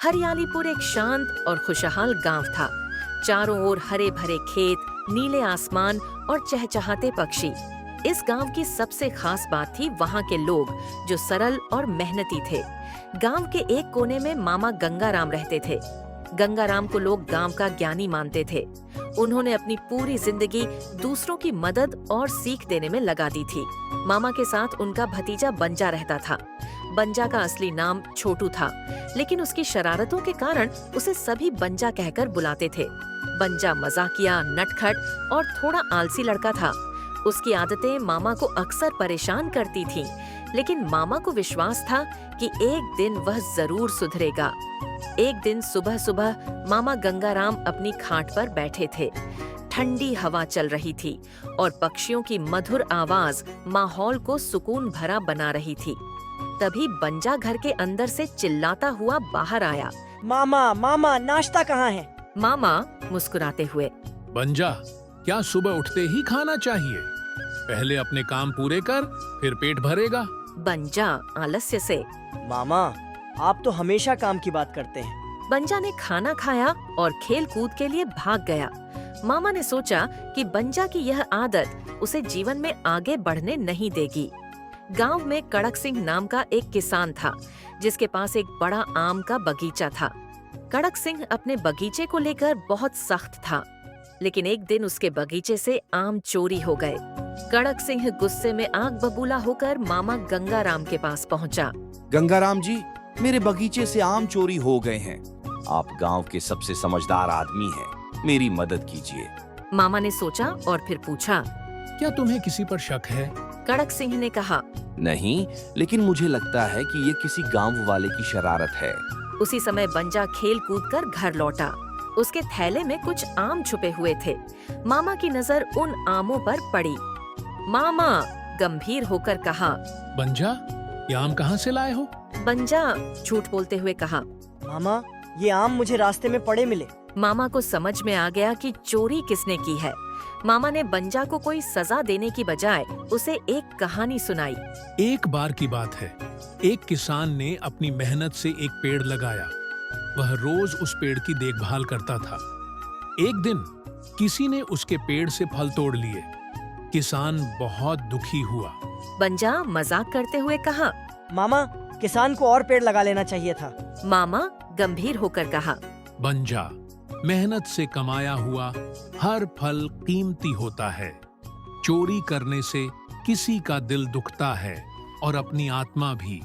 हरियालीपुर एक शांत और खुशहाल गांव था। चारों ओर हरे भरे खेत, नीले आसमान और चहचहाते पक्षी। इस गांव की सबसे खास बात थी वहां के लोग, जो सरल और मेहनती थे। गांव के एक कोने में मामा गंगाराम रहते थे। गंगाराम को लोग गांव का ज्ञानी मानते थे। उन्होंने अपनी पूरी जिंदगी दूसरों की मदद और सीख देने में लगा दी थी। मामा के साथ उनका भतीजा बंजा रहता था। बंजा का असली नाम छोटू था, लेकिन उसकी शरारतों के कारण उसे सभी बंजा कहकर बुलाते थे। बंजा मजाकिया, नटखट और थोड़ा आलसी लड़का था। उसकी आदतें मामा को अक्सर परेशान करती थीं, लेकिन मामा को विश्वास था कि एक दिन वह जरूर सुधरेगा। एक दिन सुबह सुबह मामा गंगाराम अपनी खाट पर बैठे थे। ठंडी हवा चल रही थी और पक्षियों की मधुर आवाज माहौल को सुकून भरा बना रही थी। तभी बंजा घर के अंदर से चिल्लाता हुआ बाहर आया। मामा मामा, नाश्ता कहाँ है? मामा मुस्कुराते हुए, बंजा, क्या सुबह उठते ही खाना चाहिए? पहले अपने काम पूरे कर, फिर पेट भरेगा। बंजा आलस्य से, मामा, आप तो हमेशा काम की बात करते हैं। बंजा ने खाना खाया और खेल कूद के लिए भाग गया। मामा ने सोचा कि बंजा की यह आदत उसे जीवन में आगे बढ़ने नहीं देगी। गांव में कड़क सिंह नाम का एक किसान था, जिसके पास एक बड़ा आम का बगीचा था। कड़क सिंह अपने बगीचे को लेकर बहुत सख्त था, लेकिन एक दिन उसके बगीचे से आम चोरी हो गए। कड़क सिंह गुस्से में आग बबूला होकर मामा गंगाराम के पास पहुंचा। गंगाराम जी, मेरे बगीचे से आम चोरी हो गए हैं। आप गांव के सबसे समझदार आदमी हैं, मेरी मदद कीजिए। मामा ने सोचा और फिर पूछा, क्या तुम्हें किसी पर शक है? कड़क सिंह ने कहा, नहीं, लेकिन मुझे लगता है कि ये किसी गांव वाले की शरारत है। उसी समय बंजा खेल कूद कर घर लौटा। उसके थैले में कुछ आम छुपे हुए थे। मामा की नजर उन आमों पर पड़ी। मामा गंभीर होकर कहा, बंजा, ये आम कहाँ से लाए हो? बंजा झूठ बोलते हुए कहा, मामा, ये आम मुझे रास्ते में पड़े मिले। मामा को समझ में आ गया कि चोरी किसने की है। मामा ने बंजा को कोई सजा देने की बजाय उसे एक कहानी सुनाई। एक बार की बात है, एक किसान ने अपनी मेहनत से एक पेड़ लगाया। वह रोज उस पेड़ की देखभाल करता था। एक दिन किसी ने उसके पेड़ से फल तोड़ लिए। किसान बहुत दुखी हुआ। बंजा मजाक करते हुए कहा, मामा, किसान को और पेड़ लगा लेना चाहिए था। मामा गंभीर होकर कहा, बंजा, मेहनत से कमाया हुआ हर फल कीमती होता है। चोरी करने से किसी का दिल दुखता है और अपनी आत्मा भी।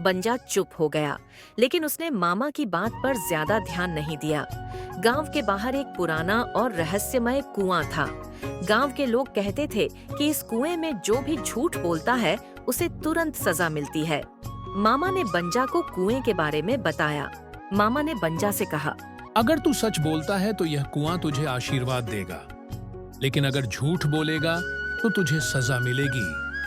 बंजा चुप हो गया, लेकिन उसने मामा की बात पर ज्यादा ध्यान नहीं दिया। गांव के बाहर एक पुराना और रहस्यमय कुआं था। गांव के लोग कहते थे कि इस कुएं में जो भी झूठ बोलता है उसे तुरंत सजा मिलती है। मामा ने बंजा को कुएं के बारे में बताया। मामा ने बंजा से कहा, अगर तू सच बोलता है तो यह कुआं तुझे आशीर्वाद देगा, लेकिन अगर झूठ बोलेगा तो तुझे सजा मिलेगी।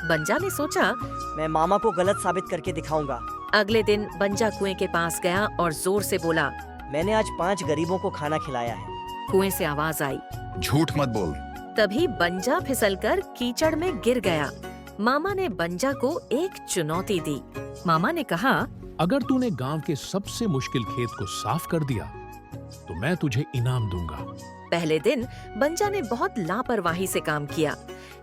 बंजा ने सोचा, मैं मामा को गलत साबित करके दिखाऊंगा। अगले दिन बंजा कुएं के पास गया और जोर से बोला, मैंने आज 5 गरीबों को खाना खिलाया है। कुएं से आवाज आई, झूठ मत बोल। तभी बंजा फिसलकर कीचड़ में गिर गया। मामा ने बंजा को एक चुनौती दी। मामा ने कहा, अगर तूने गांव के सबसे मुश्किल खेत को साफ कर दिया तो मैं तुझे इनाम दूंगा। पहले दिन बंजा ने बहुत लापरवाही से काम किया,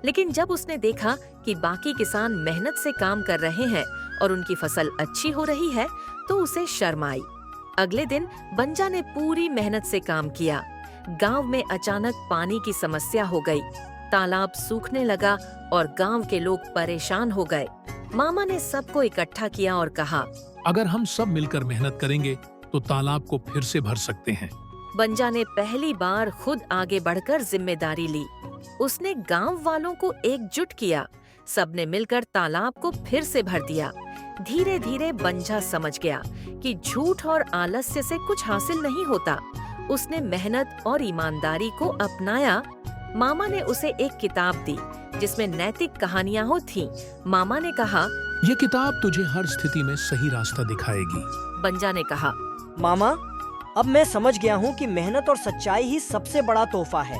लेकिन जब उसने देखा कि बाकी किसान मेहनत से काम कर रहे हैं और उनकी फसल अच्छी हो रही है, तो उसे शर्म आई। अगले दिन बंजा ने पूरी मेहनत से काम किया। गांव में अचानक पानी की समस्या हो गई। तालाब सूखने लगा और गांव के लोग परेशान हो गए। मामा ने सबको इकट्ठा किया और कहा, अगर हम सब मिलकर मेहनत करेंगे तो तालाब को फिर से भर सकते हैं। बंजा ने पहली बार खुद आगे बढ़कर जिम्मेदारी ली। उसने गांव वालों को एकजुट किया। सबने मिलकर तालाब को फिर से भर दिया। धीरे धीरे बंजा समझ गया कि झूठ और आलस्य से कुछ हासिल नहीं होता। उसने मेहनत और ईमानदारी को अपनाया। मामा ने उसे एक किताब दी जिसमें नैतिक कहानियां हो थीं। मामा ने कहा, ये किताब तुझे हर स्थिति में सही रास्ता दिखाएगी। बंजा ने कहा, मामा, अब मैं समझ गया हूँ कि मेहनत और सच्चाई ही सबसे बड़ा तोहफा है।